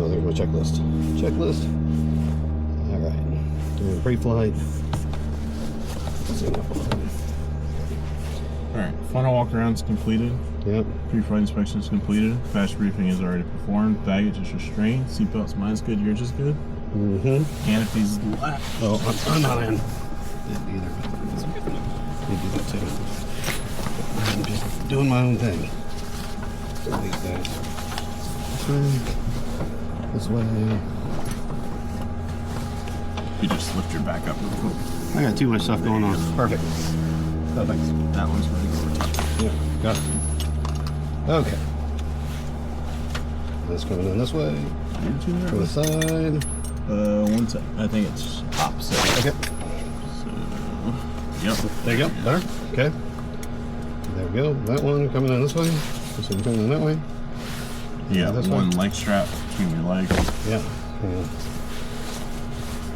there's my checklist. Checklist. All right. Doing pre-flight. Alright, final walk around is completed. Yep. Pre-flight inspection is completed. Fast briefing is already performed. Baggage is restrained. Seatbelts, mine's good, yours is good. Mm-hmm. Canopy's left. Oh, I'm not in. Didn't either, but you do that too. I'm just doing my own thing. These guys. This way. You just lift your back up real quick. I got too much stuff going on. Perfect. Oh, thanks. That one's ready for top. Yeah, got it. Okay. This coming in this way. To the side. One side. I think it's opposite. Okay. So, yep. There you go. Better. Okay. There we go. That one coming in this way. This one coming in that way. Yeah, this one way. leg strap between your legs. Yeah.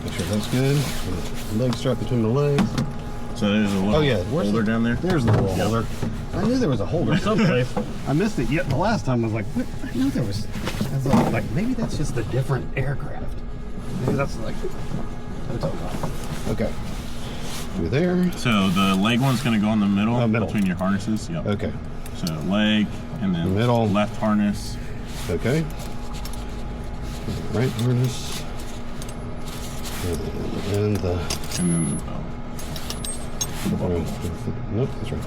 Make sure that's good. Leg strap between the legs. So there's a little holder down there. There's the little holder. I knew there was a holder someplace. I missed it yet the last time. I was like, what? I knew there was. I was like, maybe that's just a different aircraft. Maybe that's like. Okay. Through there. So the leg one's going to go in the middle, between your harnesses. Yep. Okay. So leg and then middle. Left harness. Okay. Right harness. And the. And then. Nope, that's right.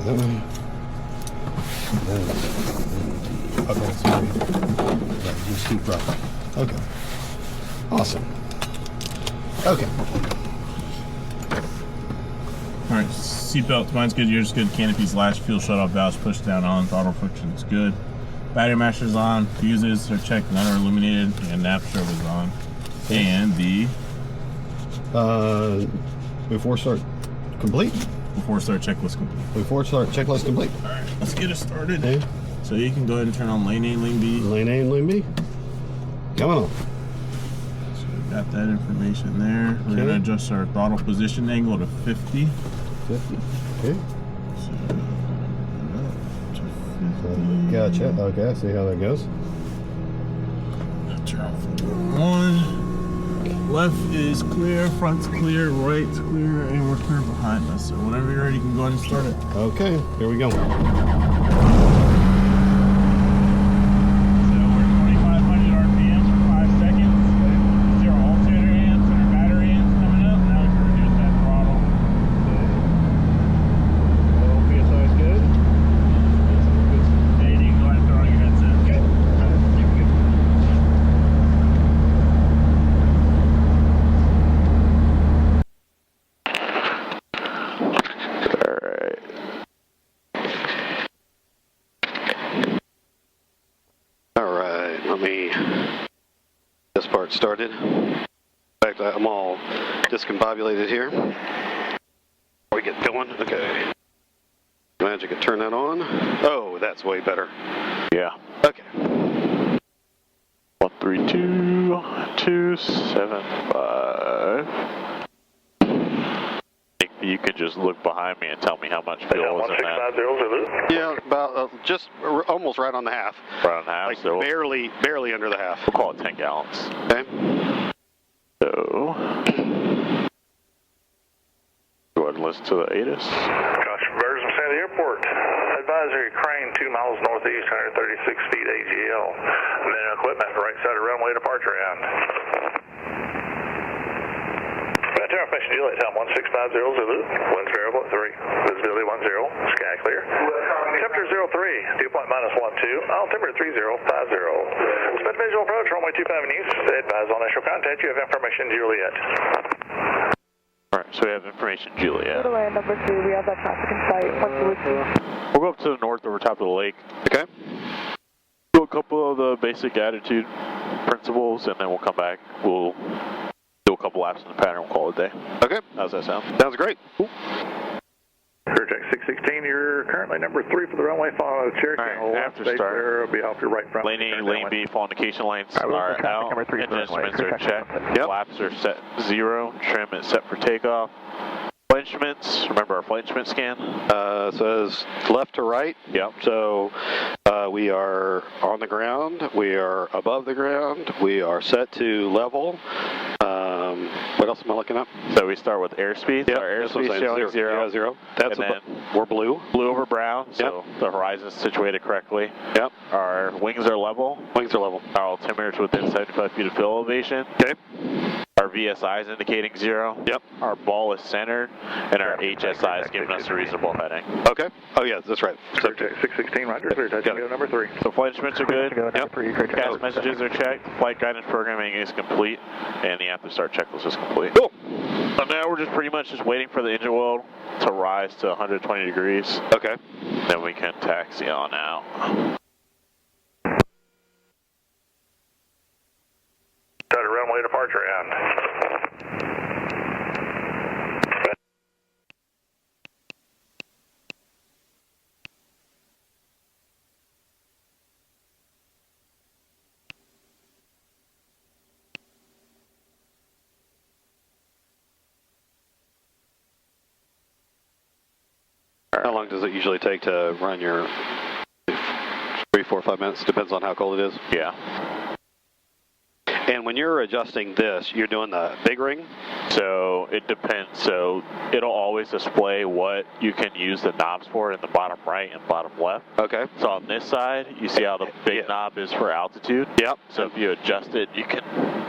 That way. Then just keep dropping. Okay. Awesome. Okay. Alright, seatbelt, mine's good, yours good. Canopy's latch, fuel shut-off valves pushed down on, throttle friction's good. Battery masher's on, fuses are checked, none are illuminated, and nav strobe is on. And the before start complete. Before start checklist complete. Before start checklist complete. Alright, let's get it started. Okay. So you can go ahead and turn on lane A and lane B. Lane A and lane B. Come on. So we've got that information there. We're going to adjust our throttle position angle to 50. 50. Okay. So, to 50. Gotcha. Okay, I see how that goes. Turn off one. Left is clear, front's clear, right's clear, and we're clear behind us. So whenever you're ready, you can go ahead and start it. Okay, here we go. So we're 2,500 RPM for 5 seconds. 0 alternator amps and our battery amps coming up. Now we can reduce that throttle. PSI is good. Hey, you can go ahead and throw on your headset. Okay. This part started. In fact, I'm all discombobulated here. Before we get going, okay. Magic could turn that on. Oh, that's way better. Yeah. Okay. 132-275. You can just look behind me and tell me how much fuel is in that. Yeah, about just almost right on the half. Right on the half. Like so barely under the half. we'll call it 10 gallons. Okay. So go ahead and listen to the ATIS. Josh Burrs from Sandy Airport. Advisory crane 2 miles northeast, 136 feet AGL. Minimum equipment, right side of runway departure end. Turn off mission Juliet, time 16500, Zulu. Winds variable at 3. Visibility 10. Sky clear. Temperature 03. Dew point -12. Altimeter 3050. Split visual approach, runway 25 in use. Advise on initial contact. You have information Juliet. Alright, so we have information Juliet. Delay number 2, we have that traffic in sight. We'll go up to the north over top of the lake. Okay. Do a couple of the basic attitude principles, and then we'll come back. We'll do a couple laps in the pattern. We'll call it a day. Okay. How's that sound? Sounds great. Cool. Aircheck 616, you're currently number 3 for the runway, follow Cherokee. All right, after start. There, will be off your right front. Lane A, lane B, fall indication lanes are out. Engine instruments are checked. Yep. Flaps are set 0. Trim is set for takeoff. Winch instruments. Remember our flight instrument scan? Says left to right. Yep. So we are on the ground. We are above the ground. We are set to level. What else am I looking up? So we start with airspeed. Yep, Our that's what I'm airspeed saying. showing zero. Yeah, 0. That's And we're blue. Blue over brown, so the horizon is situated correctly. Yep. Our wings are level. Wings are level. Our altimeter is within 75 feet of fill elevation. Okay. Our VSI is indicating 0. Yep. Our ball is centered, and our HSI is giving us a reasonable heading. Okay. Oh yeah, that's right. Clear check 616, roger. Clear touch and go number 3. So flight instruments are good. Yep. Cast messages are checked. Flight guidance programming is complete, and the after start checklist is complete. Cool. So now we're just pretty much just waiting for the engine oil to rise to 120 degrees. Okay. Then we can taxi on out. Start a runway departure and. How long does it usually take to run your 3, 4, 5 minutes? Depends on how cold it is. Yeah. And when you're adjusting this, you're doing the big ring? So it depends. So it'll always display what you can use the knobs for in the bottom right and bottom left. Okay. So on this side, you see how the big knob is for altitude? Yep. So if you adjust it, you can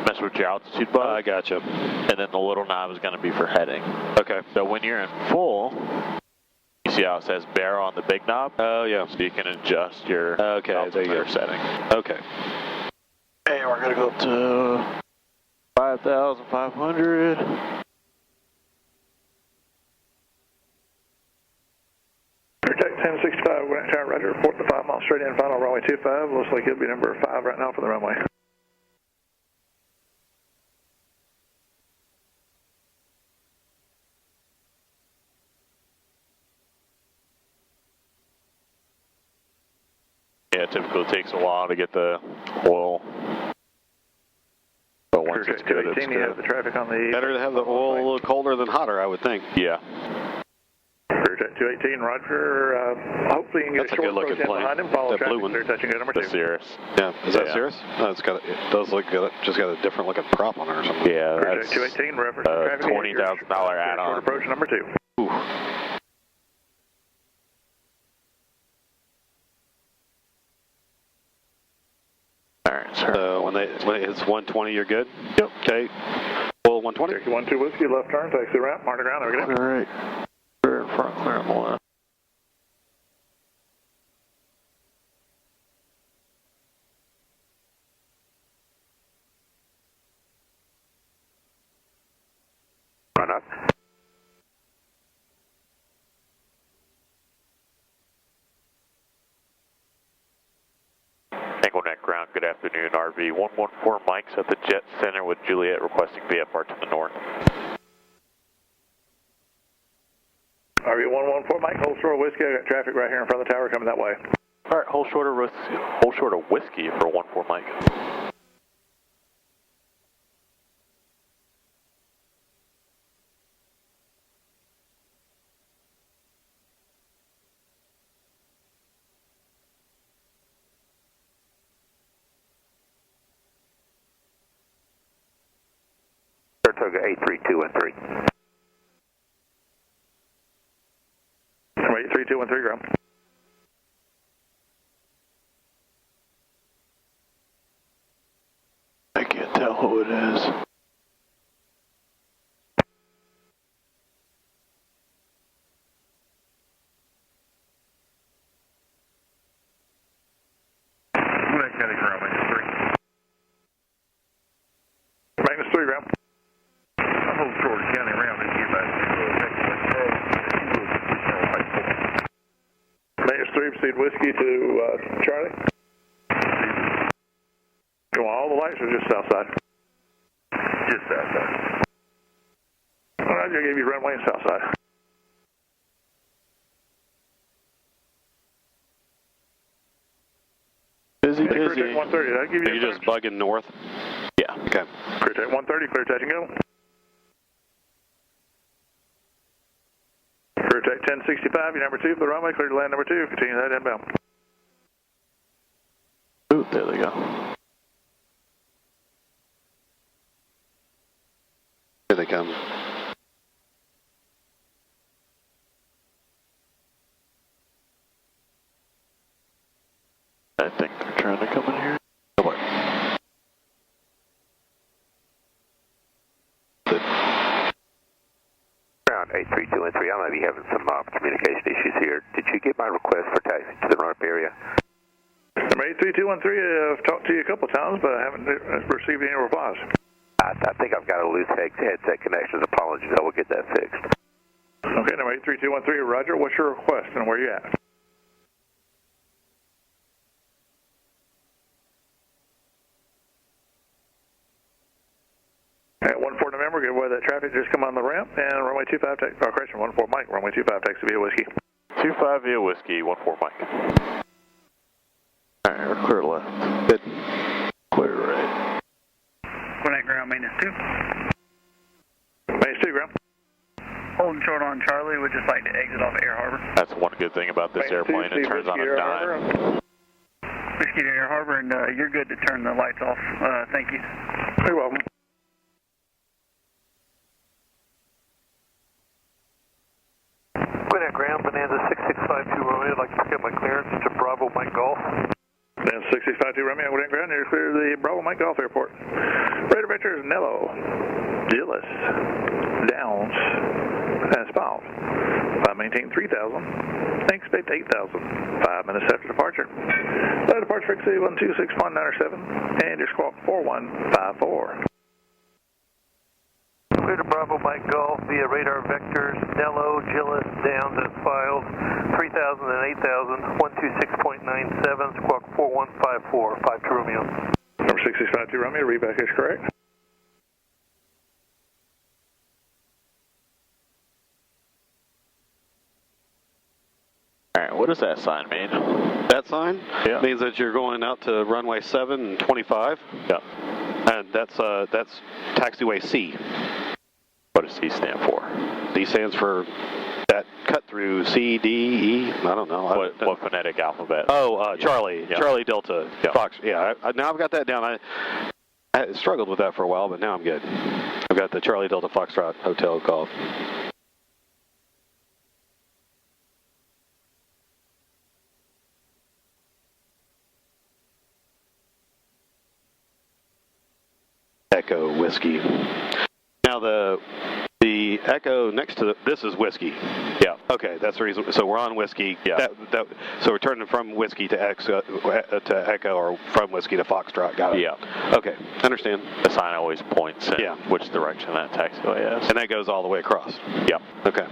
mess with your altitude button. I gotcha. And then the little knob is going to be for heading. Okay. So when you're in full, you see how it says barrel on the big knob? Oh, yeah. So you can adjust your altimeter setting. Okay. And we're going to go up to 5,500. Protect 1065, Grant Tower, roger. Report the 5 miles straight in, final runway 25. Looks like it'll be number 5 right now for the runway. Yeah, typically takes a while to get the oil. But once it's good, it's 218, you have the good. traffic on the... Better to have the oil a little colder than hotter, I would think. Yeah. Protect 218, roger. Hopefully you can get That's a a short good approach looking in plane. behind him. Follow That traffic, blue one. clear touch and go number The 2. Cirrus. Yeah. Is that Yeah. serious? No, it does look good. Just got a different looking prop on it or something. Yeah, Protect that's 218, reference a traffic. $20,000 Short add-on. approach number 2. Ooh. Alright, sir. So when it's 120, you're good? Yep. Okay. Full 120? Cherokee 12 Whiskey, left turn, taxi ramp, mark the ground, there we go. Alright. Clear in front, clear on the left. Run up. Angle Neck Ground, good afternoon, RV 114 Mike's at the Jet Center with Juliet requesting VFR to the north. RV 114, Mike, hold short of Whiskey, I got traffic right here in front of the tower coming that way. Alright, hold short of whiskey for 14 Mike. Saratoga 83213. 83213, ground. I can't tell who it is. Gwinnett County ground, Magnus 3. Magnus 3, ground. I'm holding short of county round and get back to Magnus 3, proceed Whiskey to Charlie. Go on all the lights or just south side? Just south side. Alright, I gave you runway and south side. Busy, Clear busy. check 130, did I give you Are you just bugging north? Yeah. Okay. Clear check 130, clear touch and go. Tech 1065, your number 2 for the runway, clear to land number 2, continue that inbound. Ooh, there they go. Here they come. I think they're trying to come in here. Oh, boy. Ground 83213, I might be having some communication issues here. Did you get my request for taxi to the run-up area? Number 83213, I've talked to you a couple of times, but I haven't received any replies. I think I've got a loose headset connection. Apologies, I will get that fixed. Okay, number 83213, Roger. What's your request and where you at? At 14 November, give away that traffic. Just come on the ramp and runway 25, correction, 14 Mike, runway 25, taxi via whiskey. 25 via whiskey, 14 Mike. Alright, we're clear left. Good. Clear right. Connect ground maintenance 2. Maintenance 2, ground. Holding short on Charlie, would just like to exit off Air Harbor. That's one good thing about this airplane, it turns on a dime. Whiskey to Air Harbor, and you're good to turn the lights off. Thank you. You're welcome. Quinnet ground, Bonanza 6652 Romeo. I'd like to pick up my clearance to Bravo Mike Golf. Then 652 Romeo, Woodend Ground, near clear the Bravo Mike Golf Airport. Radar vectors Nello, Gillis, Downs, and Spout. 5 maintain 3,000. Expect 8,000. 5 minutes after departure. Departure frequency 126.907 and your squawk 4154. Clear to Bravo Mike Golf via radar vectors Nello, Gillis, Downs, and Files. 3,000 and 8,000. 126.97. Squawk 4154. 52 Romeo. Number 652 Romeo, readback is correct. Alright, what does that sign mean? That sign Yeah. means that you're going out to runway 7 and 25. Yeah. And that's taxiway C. What does C stand for? D stands for that cut through C, D, E. I don't know. What phonetic alphabet? Oh, Charlie. Yeah. Charlie Delta. Yeah. Fox. Yeah. Now I've got that down. I struggled with that for a while, but now I'm good. I've got the Charlie Delta Foxtrot Hotel Golf. Echo Whiskey. Now the Echo next to this is Whiskey. Yeah. Okay, that's the reason. So we're on Whiskey. Yeah. So we're turning from Whiskey to Echo, or from Whiskey to Foxtrot. Got it. Yeah. Okay, understand. The sign always points in Yeah. which direction that taxiway is. And that goes all the way across. Yeah. Okay.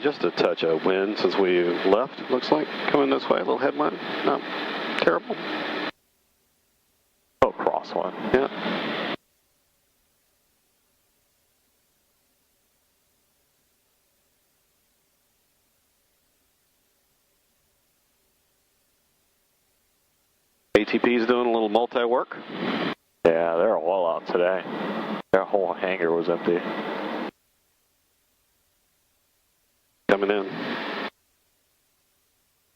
Just a touch of wind since we left, looks like, coming this way, a little headwind. Not terrible. Oh, crosswind. Yeah. ATP's doing a little multi-work. Yeah, they're all out today. Their whole hangar was empty. Coming in.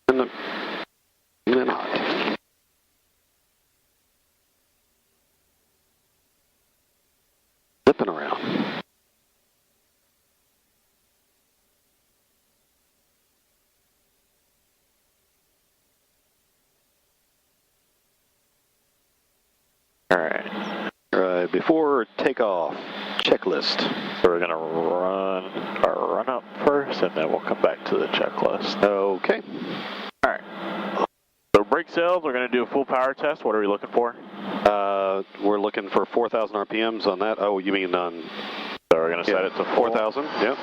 Coming in hot. Zipping around. All right. Before takeoff, checklist. So we're going to run our run up first, and then we'll come back to the checklist. Okay. All right. So brake cells, we're going to do a full power test. What are we looking for? We're looking for 4,000 RPMs on that. Oh, you mean on... So we're going to set it to full. 4,000, yep.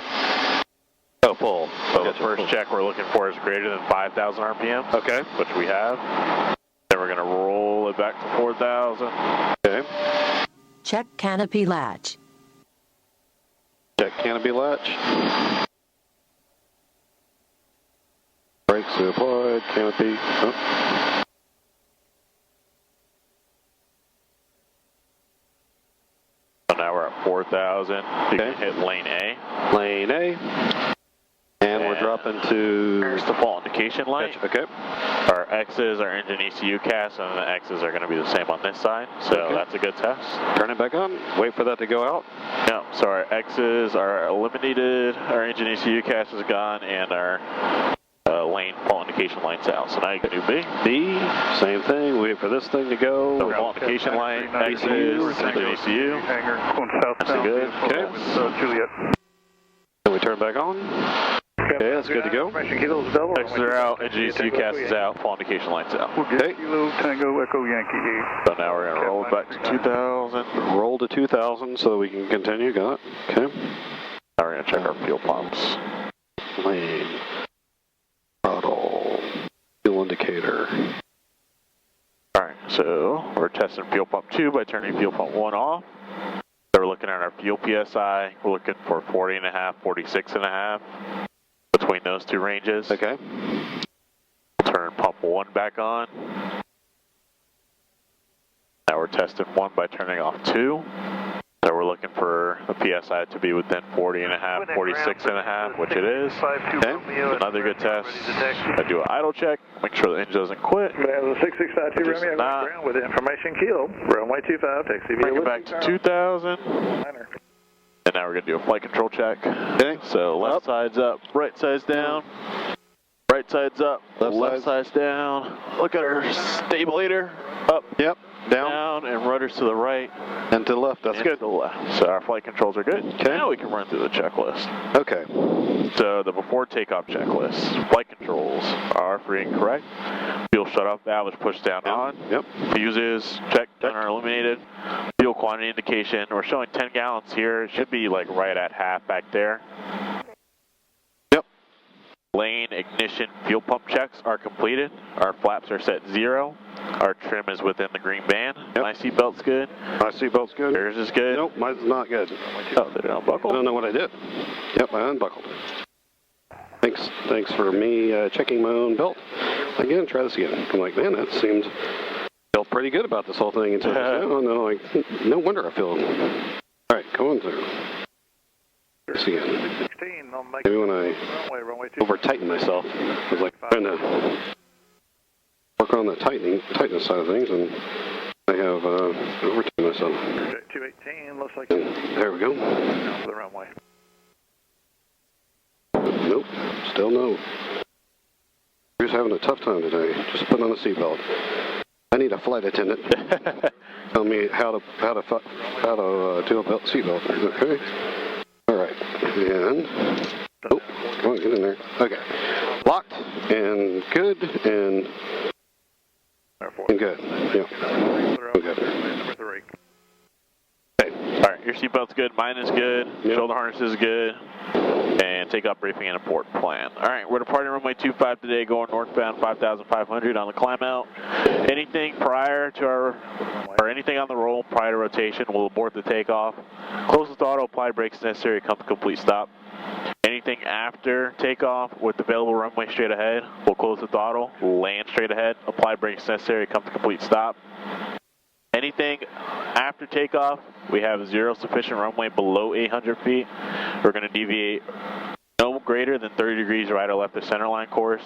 Oh, full. So the first check we're looking for is greater than 5,000 RPMs. Okay. Which we have. Then we're going to roll it back to 4,000. Okay. Check canopy latch. Check canopy latch. Brake taxi applied, canopy. Oh. So now we're at 4,000. You can hit lane A. Lane A. And we're dropping to... Here's the fault indication light. Okay. Our X's are engine ECU cast, and the X's are going to be the same on this side. So that's a good test. Turn it back on. Wait for that to go out. No, so our X's are eliminated, our engine ECU cast is gone, and our lane fault indication light's out. So now you can do B. B, same thing. Wait for this thing to go. So fault indication light, X's, engine ECU. That's good. Okay. Juliet. Then we turn back on. Okay, that's good to go. X's are out, engine ECU cast is out, fault indication light's out. Okay. Kilo Tango Echo Yankee. So now we're going to roll it back to 2,000. Roll to 2,000 so we can continue. Got it. Okay. Now we're going to check our fuel pumps. Lane. Throttle. Fuel indicator. Alright, so we're testing fuel pump 2 by turning fuel pump 1 off. So we're looking at our fuel PSI. We're looking for 40.5, 46.5 between those two ranges. Okay. We'll turn pump 1 back on. Now we're testing 1 by turning off 2. So we're looking for the PSI to be within 40.5, 46.5, which it is. Okay. Another good test. I do an idle check, make sure the engine doesn't quit. We have a 6652 Romeo ground with information kilo. Runway 25, taxi Bring it back to 2,000. And now we're going to do a flight control check. Okay. So left side's up, right side's down. Right side's up, left side's down. Look at our stabilator. Up. Yep. Down. And rudders to the right. And to the left. That's good. To the left. So our flight controls are good. Okay. Now we can run through the checklist. Okay. So the before takeoff checklist. Flight controls are free and correct. Fuel shutoff valve is pushed down on. Yep. Fuses checked and are illuminated. Fuel quantity indication. We're showing 10 gallons here. It should be like right at half back there. Yep. Lane, ignition, fuel pump checks are completed. Our flaps are set 0. Our trim is within the green band. Yep. My seatbelt's good. My seatbelt's good. Yours is good. Nope, mine's not good. Oh, they don't buckle? I don't know what I did. Yep, I unbuckled. Thanks for me checking my own belt. Again, try this again. I'm like, man, that seems felt pretty good about this whole thing until just now. And then I'm like, no wonder I feel. All right, going through. This again. Maybe when I over tighten myself, I was like trying to work on the tightness side of things, and I have over tightened myself. 218 looks like. And there we go. Down to the runway. Nope, still no. We're just having a tough time today. Just putting on a seatbelt. I need a flight attendant. Tell me how to do a belt seatbelt. Okay. All right. And oh, come on, get in there. Okay. Locked and good and good. Yeah. Okay. Number 3. Okay. All right, your seatbelt's good. Mine is good. Yep. Shoulder harness is good. And takeoff briefing and abort plan. All right, we're departing runway 25 today, going northbound 5,500 on the climb out. Anything prior to or anything on the roll prior to rotation will abort the takeoff. Close the throttle, apply brakes necessary, come to complete stop. Anything after takeoff with available runway straight ahead, we'll close the throttle, land straight ahead, apply brakes necessary, come to complete stop. Anything after takeoff, we have 0 sufficient runway below 800 feet. We're going to deviate no greater than 30 degrees right or left of centerline course.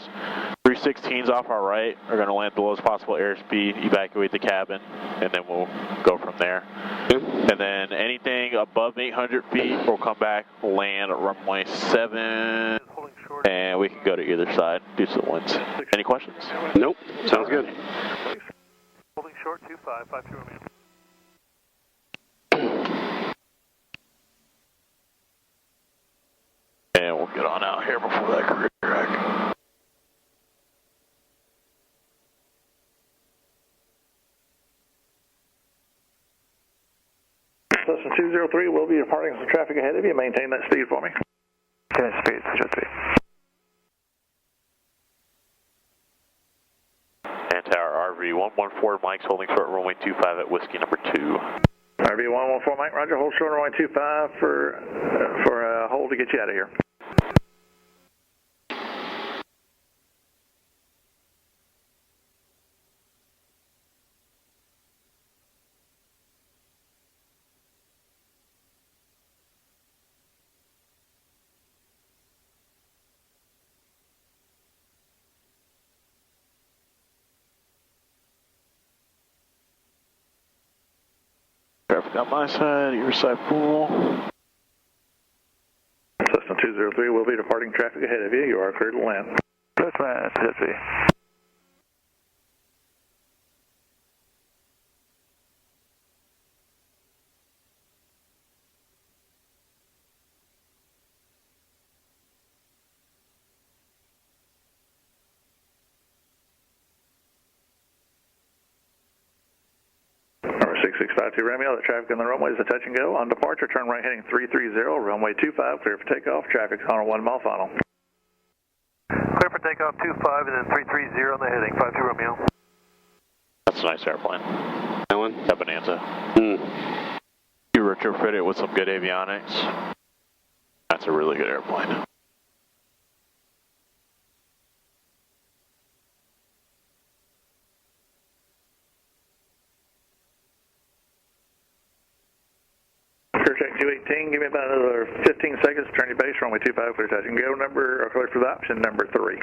316s off our right. We're going to land the lowest possible airspeed, evacuate the cabin, and then we'll go from there. And then anything above 800 feet, we'll come back, land at runway 7, and we can go to either side due to the winds. Any questions? Nope. Sounds good. Holding short 2552 Romeo. And we'll get on out here before that career wreck. Cessna 203 will be departing some traffic ahead of you. Maintain that speed for me. Okay, speed 203. And tower RV 114, Mike's holding short runway 25 at whiskey number 2. RV 114 Mike, roger. Hold short runway 25 for a hold to get you out of here. Traffic on my side, your side full. Cessna 203 will be departing traffic ahead of you. You are cleared to land. Clear to land, Pacific. Number 6652 Romeo, the traffic on the runway is a touch and go. On departure, turn right heading 330, runway 25, clear for takeoff. Traffic on a 1 mile final. Clear for takeoff 25 and then 330 on the heading, 52 Romeo. That's a nice airplane. That one? That Bonanza. You retrofit it with some good avionics. That's a really good airplane. Check 218, give me about another 15 seconds to turn your base, runway 25, clear touch and go. Clear for the option number 3.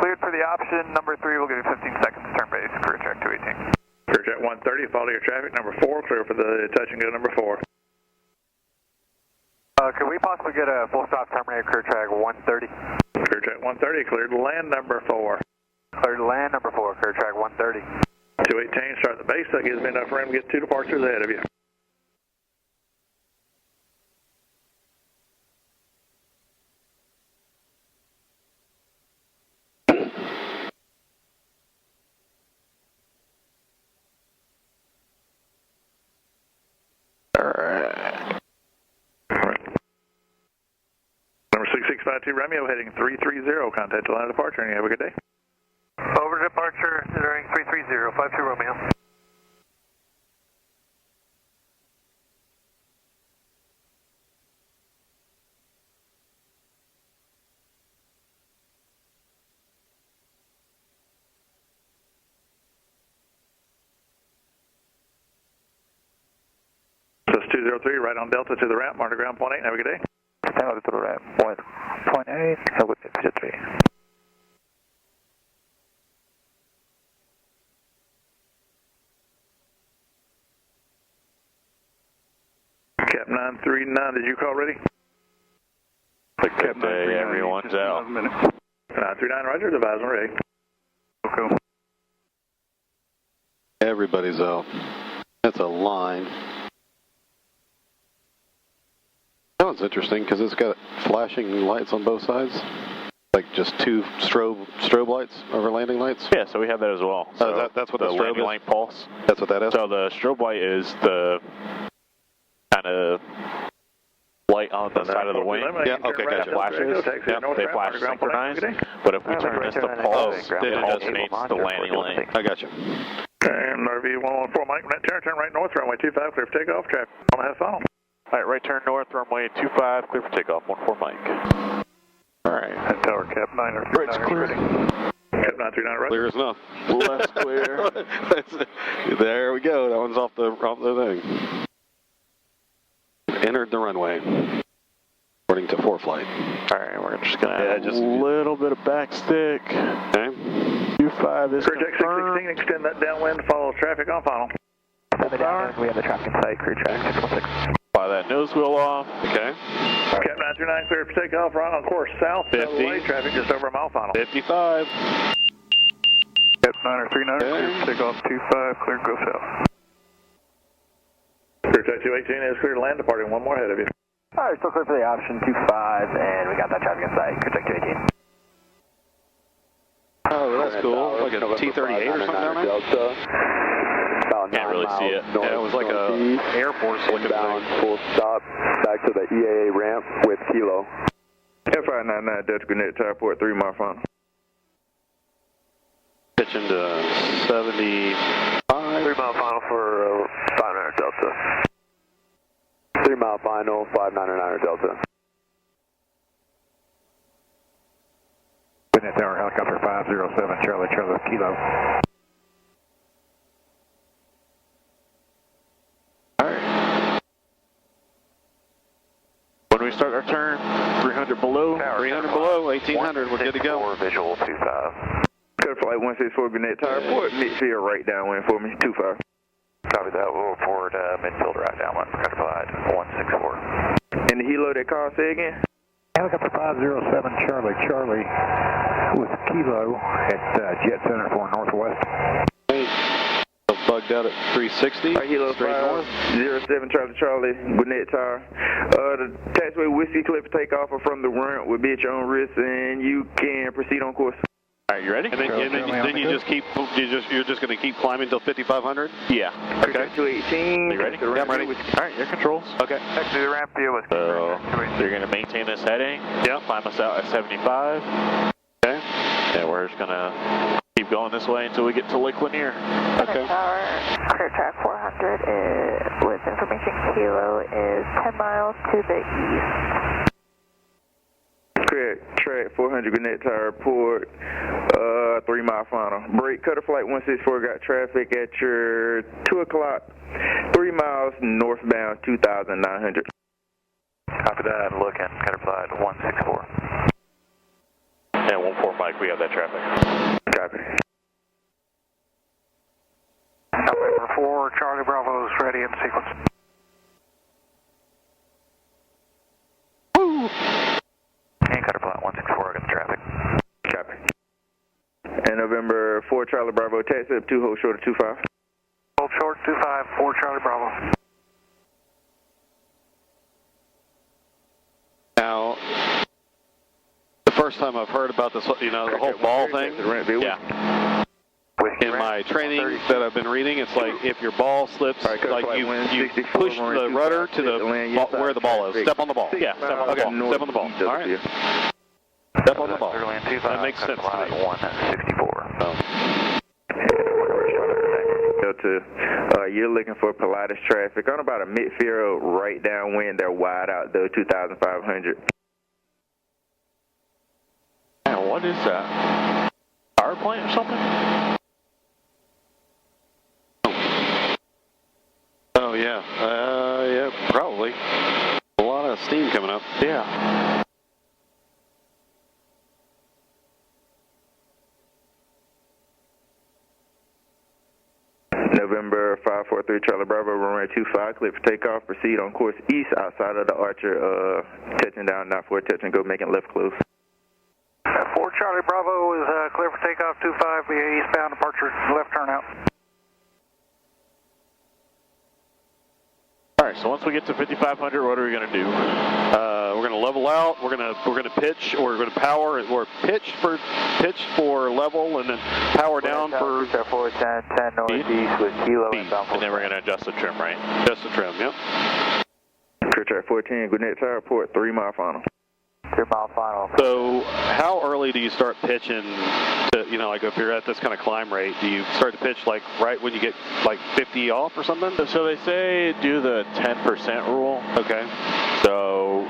Cleared for the option number 3, we'll give you 15 seconds to turn base, clear check 218. Clear check 130, follow your traffic, number 4, clear for the touch and go, number 4. Could we possibly get a full stop terminator clear track 130? Clear check 130, cleared to land, number 4. Cleared to land, number 4, clear track 130. 218, start the base, that gives me enough room to get 2 departures ahead of you. Number 6652 Romeo heading 330, contact the line of departure, and you have a good day. Over to departure, considering 330, 52 Romeo. That's 203, right on Delta to the ramp, Marta ground, point 8, have a good day. Delta to the ramp, point 8, have a good day, 3. Cap 939, did you call ready? Good day, everyone's out. 939, roger, devising ready. Okay. Everybody's out. That's a line. That one's interesting because it's got flashing lights on both sides. Like just 2 strobe lights over landing lights. Yeah, so we have that as well. So that's what the strobe landing is? light pulse. That's what that is? So the strobe light is the kind of light on the side of the wing. Yeah, okay, gotcha. Flashes. Yep, they flash synchronized. But if we turn this to pulse, it alternates the landing light. I got you. And RV 114 Mike, turn right north, runway 25, clear for takeoff, traffic on the half final. All right, right turn north, runway 25, clear for takeoff, 14 Mike. All right. Tower cap 9 or Right's clear. Cap 939, right? Clear as enough. Left clear. There we go. That one's off the thing. Entered the runway. According to ForeFlight. All right, we're just going to add just a little bit of backstick. Okay. 25 is Clear check confirmed. 616, extend that downwind, follow traffic on final. We have the traffic in sight, clear track 616. Fly that nose wheel off. Okay. Cap 939, clear for takeoff, right on course south. 50. Light traffic just over a mile final. 55. Cap 939, clear for takeoff 25, clear go south. Clear check 218 is clear to land, departing 1 more ahead of you. All right, still clear for the option 25, and we got that traffic in sight, clear check 218. Oh, that's cool. Like a T-38 or something down there? Can't really see it. Yeah, it was like a Air Force looking thing. Full stop back to the EAA ramp with Kilo. F599 Delta Gwinnett, Tower Port 3 mile final. Pitching to 75. 3 mile final for 500 Delta. 3 mile final, 599 Delta. Gwinnett Tower helicopter 507 Charlie Kilo. When we start our turn, 300 below. 300 below, 1800. We're good to go. Visual 25. Clear flight 164 Gwinnett, Tower Port, midfield right downwind for me, 25. Copy that. We'll report midfield right downwind for Cutter Flight 164. And the helo that call, say again? Helicopter 507 Charlie with Kilo at Jet Center for Northwest. Bugged out at 360. Helo straight north. 507 Charlie, Gwinnett Tower. The taxiway Whiskey Cliff takeoff from the ramp will be at your own risk, and you can proceed on course. All right, you ready? And then you just keep, you're just going to keep climbing until 5,500? Yeah. Okay. 218. You ready? Yeah, I'm ready. All right, your controls. Okay. Next to the ramp view with So you're going to maintain this heading. Yeah. Climb us out at 75. Okay. And we're just going to keep going this way until we get to Lake Lanier. Okay. Tower, clear track 400 is, with information Kilo is 10 miles to the east. Clear track 400 Gwinnett Tower Port, 3 mile final. Break, Cutter Flight 164 got traffic at your 2 o'clock, 3 miles northbound 2,900. Copy that. Looking. Cutter Flight 164. And 14 Mike, we have that traffic. Copy. November 4, Charlie Bravo is ready in sequence. And Cutter Flight 164, I got the traffic. Copy. And November 4 Charlie Bravo, taxi up 2, hold short of 25. Hold short 25, 4 Charlie Bravo. Now, the first time I've heard about this, the whole ball thing. Yeah. In my training that I've been reading, it's like if your ball slips, like you push the rudder to the where the ball is. Step on the ball. Yeah, step on the ball. Step on the ball. All right. Step on the ball. That makes sense to me. 164. You're looking for Pilatus traffic on about a midfield right downwind. They're wide out though, 2,500. Man, what is that? Power plant or something? Oh yeah, yeah, probably. A lot of steam coming up. Yeah. November 543 Charlie Bravo, runway 25, clear for takeoff. Proceed on course east outside of the Archer, touching down, not for touch and go, making left close. 4 Charlie Bravo is clear for takeoff 25 via eastbound departure, left turnout. All right, so once we get to 5,500, what are we going to do? We're going to level out. We're going to pitch, or we're going to power, or pitch for level, and then power down for 410 northeast with Kilo speed. And then we're going to adjust the trim, right? Adjust the trim. Yep. Clear track 410 Gwinnett Tower Port, 3 mile final. 3 mile final. So, how early do you start pitching? Like if you're at this kind of climb rate, do you start to pitch like right when you get like 50 off or something? So they say do the 10% rule. Okay. So,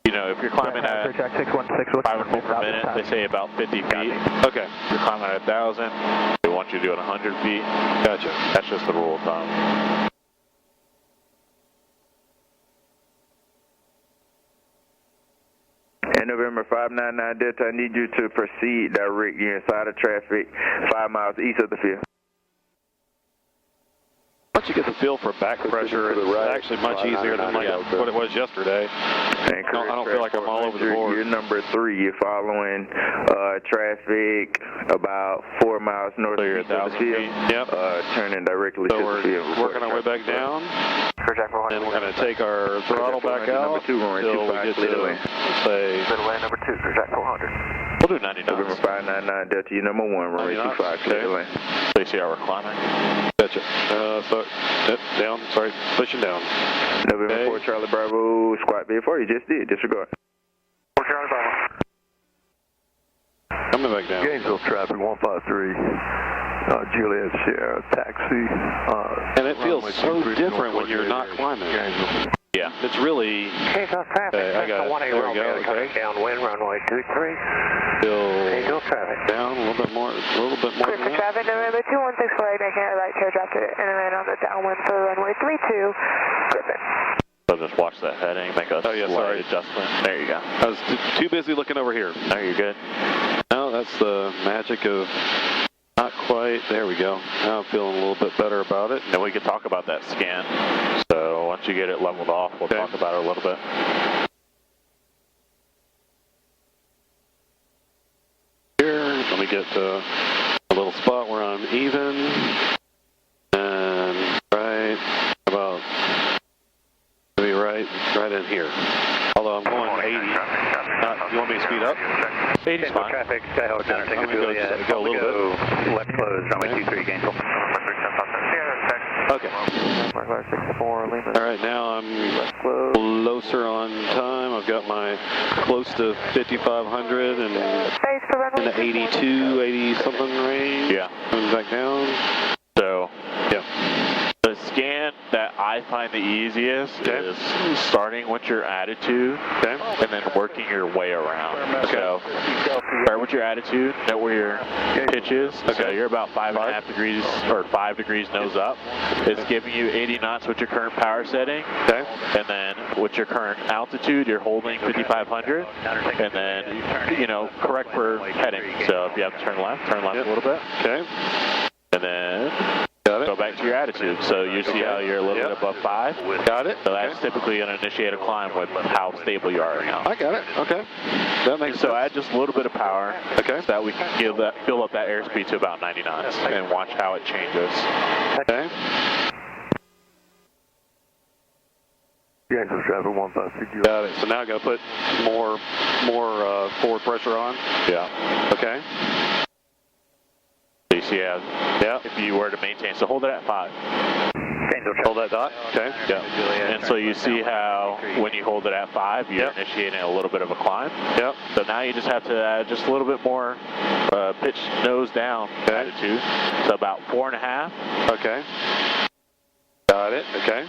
if you're climbing at 500 feet per minute, they say about 50 feet. Okay. If you're climbing at 1,000, they want you to do it 100 feet. Gotcha. That's just the rule of thumb. And November 599 Delta, I need you to proceed direct. You're inside of traffic, 5 miles east of the field. Once you get the feel for back pressure, it's actually much easier than like what it was yesterday. I don't feel like I'm all over the board. You're number 3. You're following traffic about 4 miles north So you're of the 1,000 field. feet. Yep. Turning directly So to we're the field. working our way back down. Then we're going to take our throttle back out until we get to, say, Middle lane number 2, Jack 400. We'll do 90 knots. November 599 Delta, you're number 1, runway 25, clear the lane. So you see how we're climbing? Gotcha. Down. Sorry, pushing down. November 4 Charlie Bravo, squat B4, you just did, disregard. 4 Charlie Bravo. Coming back down. Gainesville traffic 153, Juliet Sierra taxi. And it feels so different when you're not climbing. Yeah. It's really. Gainesville traffic, I got it. There we go. Okay. Downwind runway 23. Still traffic. down a little bit more. Clear for traffic, November 2164, making a right teardrop and then on the downwind for runway 32, Griffin. So just watch that heading, make a slight adjustment. There you go. I was too busy looking over here. No, you're good. No, that's the magic of not quite. There we go. Now I'm feeling a little bit better about it. Then we can talk about that scan. So once you get it leveled off, we'll talk about it a little bit. Here, let me get to a little spot where I'm even. And right about, maybe right in here. Although I'm going 80. You want me to speed up? 80's fine. Traffic, Skyhawk Center, take a Juliet. Go a little bit. Left closed, runway 23, Gainesville. Okay. Mark 64, Lima. All right, now I'm closer on time. I've got my close to 5,500 and in the 82, 80 something range. Yeah. Coming back down. So, yeah. the scan that I find the easiest is starting with your attitude and then working your way around. So, start with your attitude, know where your pitch is. So you're about 5.5 degrees or 5 degrees nose up. It's giving you 80 knots with your current power setting. And then with your current altitude, you're holding 5,500. And then, you know, correct for heading. So if you have to turn left a little bit. Okay. And then go back to your attitude. So you see how you're a little bit above 5? Got it. So that's typically going to initiate a climb with how stable you are right now. I got it. Okay. That makes sense. So add just a little bit of power. Okay. So that we can build up that airspeed to about 90 knots and watch how it changes. Okay. Got it. So now I got to put more forward pressure on. Yeah. Okay. So you see how, if you were to maintain, so hold it at 5. Hold that dot. Okay. Yeah. And so you see how when you hold it at 5, you're initiating a little bit of a climb. Yep. So now you just have to add just a little bit more pitch nose down attitude. So about 4.5. Okay. Got it. Okay.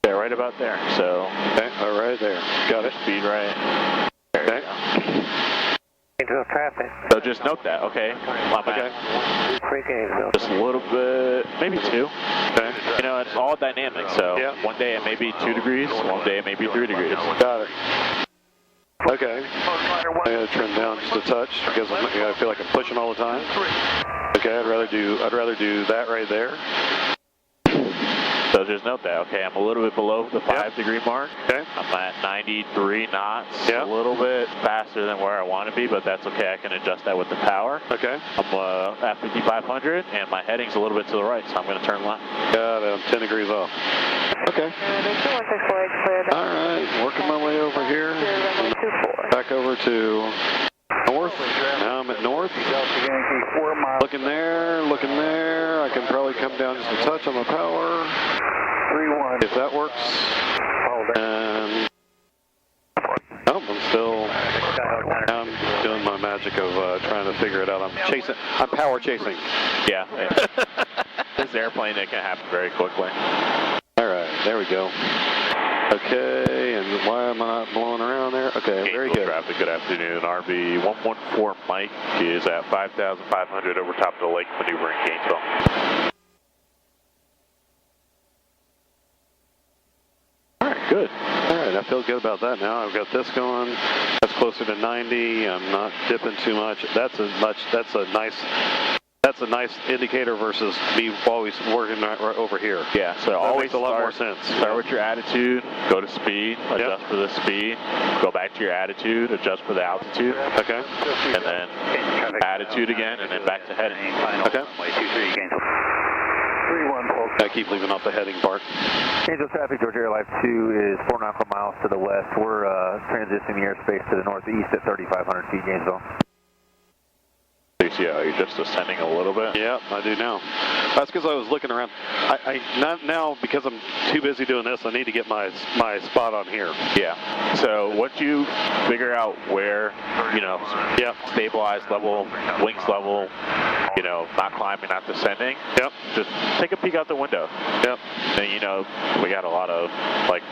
Yeah, right about there. So. Okay. All right there. Got it. Speed right. There you go. Traffic. So just note that, okay? Just a little bit, maybe 2. Okay. You know, it's all dynamic, so one day it may be 2 degrees, one day it may be 3 degrees. Got it. Okay. I gotta trim down just a touch because I feel like I'm pushing all the time. Okay, I'd rather do that right there. So just note that, okay, I'm a little bit below the 5 degree mark. Okay. I'm at 93 knots, a little bit faster than where I want to be, but that's okay, I can adjust that with the power. Okay. I'm at 5,500, and my heading's a little bit to the right, so I'm going to turn left. Got it, I'm 10 degrees off. Okay. All right, working my way over here. Back over to north. Now I'm at north. Looking there. I can probably come down just a touch on my power. 3-1. If that works. And I'm doing my magic of trying to figure it out. I'm power chasing. Yeah. This airplane, it can happen very quickly. All right, there we go. Okay, and why am I not blowing around there? Okay, very good. Traffic, good afternoon. RV 114 Mike is at 5,500 over top of the lake maneuvering Gainesville. All right, good. All right, I feel good about that now. I've got this going. That's closer to 90. I'm not dipping too much. That's a nice indicator versus me always working right over here. Yeah, so that always makes a lot more sense. Start with your attitude, go to speed, adjust for the speed, go back to your attitude, adjust for the altitude. Okay. And then attitude again, and then back to heading. Okay. 3-1, folks. I keep leaving off the heading part. Gainesville traffic, Georgia Air Life 2 is 4 nautical miles to the west. We're transitioning the airspace to the northeast at 3,500 feet, Gainesville. You see how you're just ascending a little bit? Yeah, I do now. That's because I was looking around. Not now because I'm too busy doing this. I need to get my spot on here. Yeah. So once you figure out where, stabilized level, wings level, not climbing, not descending. Yep. Just take a peek out the window. Yep. And we got a lot of bug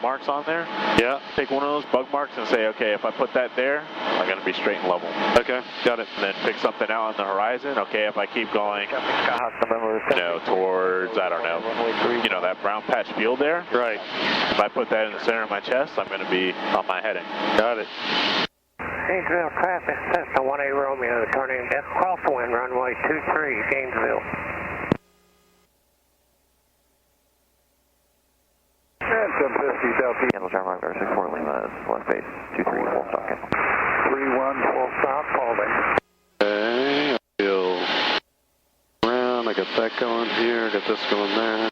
marks on there. Yeah. Take one of those bug marks and say, okay, if I put that there, I'm going to be straight and level. Okay. Got it. And then pick something out on the horizon. Okay, if I keep going, towards, I don't know, that brown patch field there. Right. If I put that in the center of my chest, I'm going to be on my heading. Got it. Gainesville traffic, Cessna 1A Romeo, turning left crosswind, runway 23, Gainesville. And 750 Delta. Handle John Rock, 64 Lima, left base, 23, full stop, cancel. 31, full stop, holding. Okay, I feel around. I got that going here, got this going there.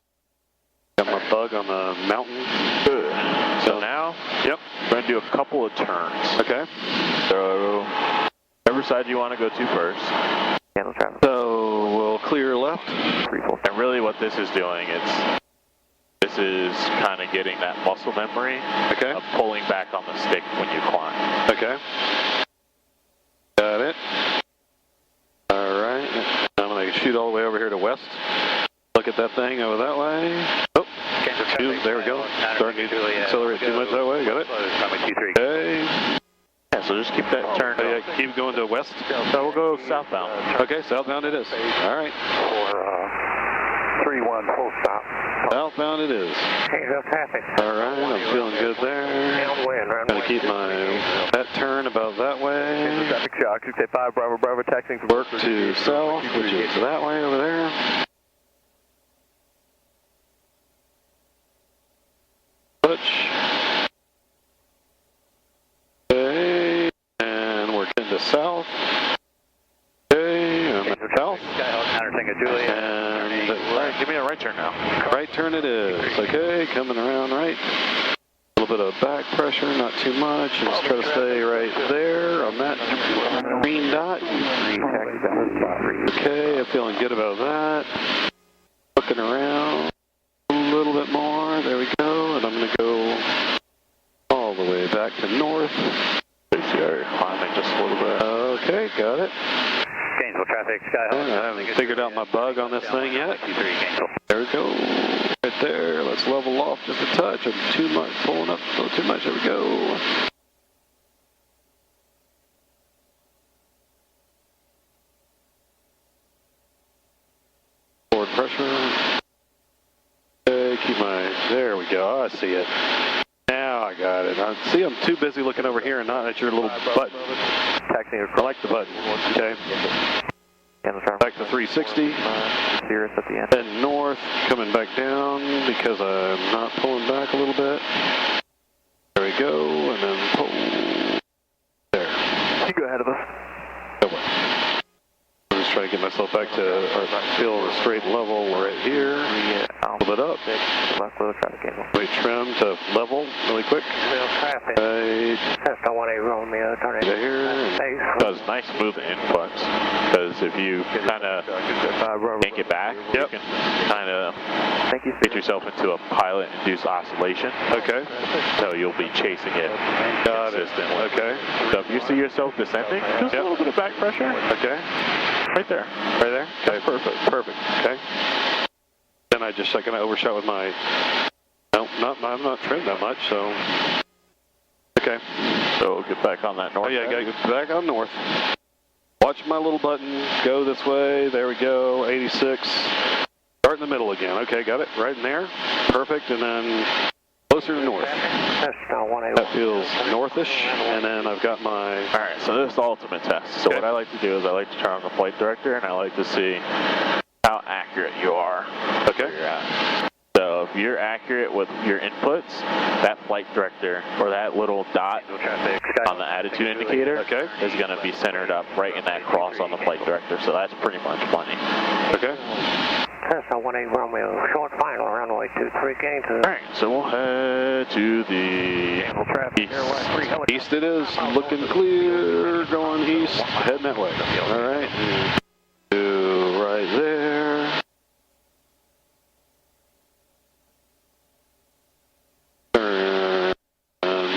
Got my bug on the mountain. Good. So now, yep, we're going to do a couple of turns. Okay. So, whatever side you want to go to first. Handle traffic. So we'll clear left. And really what this is doing, this is kind of getting that muscle memory of pulling back on the stick when you climb. Okay. Got it. All right. I'm going to shoot all the way over here to west. Look at that thing over that way. Oh, there we go. Starting to accelerate too much that way. Got it. Okay. Yeah, so just keep that turn. Keep going to west. So we'll go southbound. Okay, southbound it is. All right. 31, full stop. Southbound it is. Gainesville traffic. All right, I'm feeling good there. Downwind, Gonna keep that turn about that way. Traffic shock, 685 Bravo Bravo, taxiing from Work to south, which is that way over there. Touch. Okay, and we're getting to south. Okay, I'm at south. And Right, give me a right turn now. right turn it is. Okay, coming around right. A little bit of back pressure, not too much. And just try to stay right there on that green dot. Okay, I'm feeling good about that. Looking around a little bit more. There we go. And I'm going to go all the way back to north. Climbing just a little bit. Okay, got it. Gainesville traffic, Skyhawk. I haven't figured out my bug on this thing yet. There we go. Right there. Let's level off just a touch. I'm too much, pulling up a little too much. There we go. Forward pressure. Okay, keep there we go. Oh, I see it. Now I got it. See, I'm too busy looking over here and not at your little button. I like the button. Okay. Back to 360. Cirrus at the end. Then north, coming back down because I'm not pulling back a little bit. There we go, and then pull. There. You go ahead of us. I'm just trying to get myself back to feel a straight level right here. A little bit up. Wait, trim to level really quick. traffic. Right. Cessna 1A Romeo, turning There. Does nice smooth inputs, because if you kind of yank it back, you can kind of get yourself into a pilot-induced oscillation. Okay. So you'll be chasing it consistently. Okay. So if you see yourself descending, just a little bit of back pressure. Okay. Right there. Right there? Okay, perfect. Perfect. Okay. Then I just kind of overshot with my. No, I'm not trimmed that much, so. Okay. So we'll get back on that north. Oh, yeah, I got to get back on north. Watch my little button. Go this way. There we go. 86. Start in the middle again. Okay, got it. Right in there. Perfect. And then closer to north. That feels northish. And then I've got my. All right, so this is the ultimate test. So what I like to do is I like to turn on the flight director, and I like to see how accurate you are. Okay. Where you're at. So if you're accurate with your inputs, that flight director or that little dot on the attitude indicator is going to be centered up right in that cross on the flight director. So that's pretty much plenty. Okay. Cessna 1A Romeo, short final, runway 23, Gainesville. All right, so we'll head to the east. East it is. Looking clear. Going east. Heading that way. All right. To right there. Turn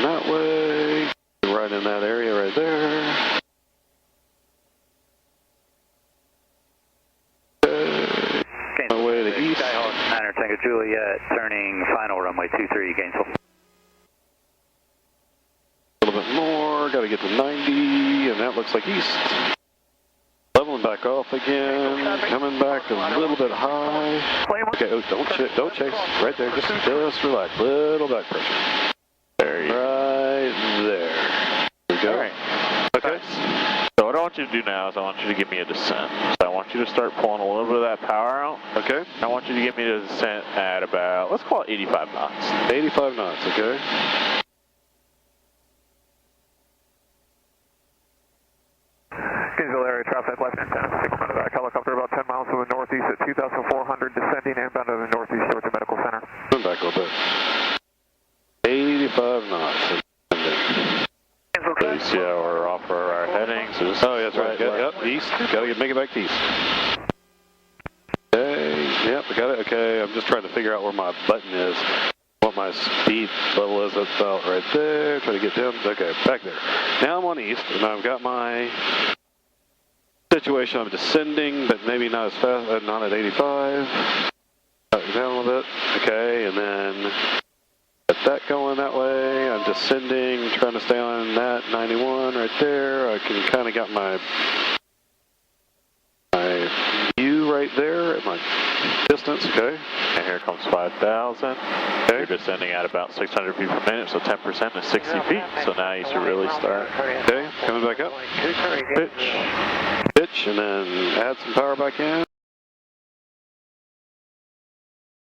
that way. Right in that area right there. My way to east. Niner Tango Juliet, turning final runway 23, Gainesville. A little bit more. Got to get to 90, and that looks like east. Leveling back off again. Coming back a little bit high. Okay, oh, don't chase. Right there. Just relax. Little back pressure. There you go. Right there. There we go. All right. Okay. So what I want you to do now is I want you to give me a descent. So I want you to start pulling a little bit of that power out. Okay. I want you to give me a descent at about, let's call it 85 knots. 85 knots, okay. Gainesville area traffic, left antenna, single minute back helicopter about 10 miles to the northeast at 2,400, descending inbound to the northeast Georgia Medical Center. Come back a little bit. 85 knots. So you see how we're off for our headings. So Oh, yeah, that's right. Yep, east. Gotta make it back to east. Okay, yep, I got it. Okay, I'm just trying to figure out where my button is. What my speed level is. That's about right there. Try to get down. Okay, back there. Now I'm on east, and I've got my situation. I'm descending, but maybe not as fast, not at 85. Down a little bit. Okay, and then get that going that way. I'm descending, trying to stay on that 91 right there. I can kind of got my view right there at my distance. Okay. And here comes 5,000. Okay. You're descending at about 600 feet per minute, so 10% is 60 feet. So now you should really start. Okay, coming back up. Pitch, and then add some power back in.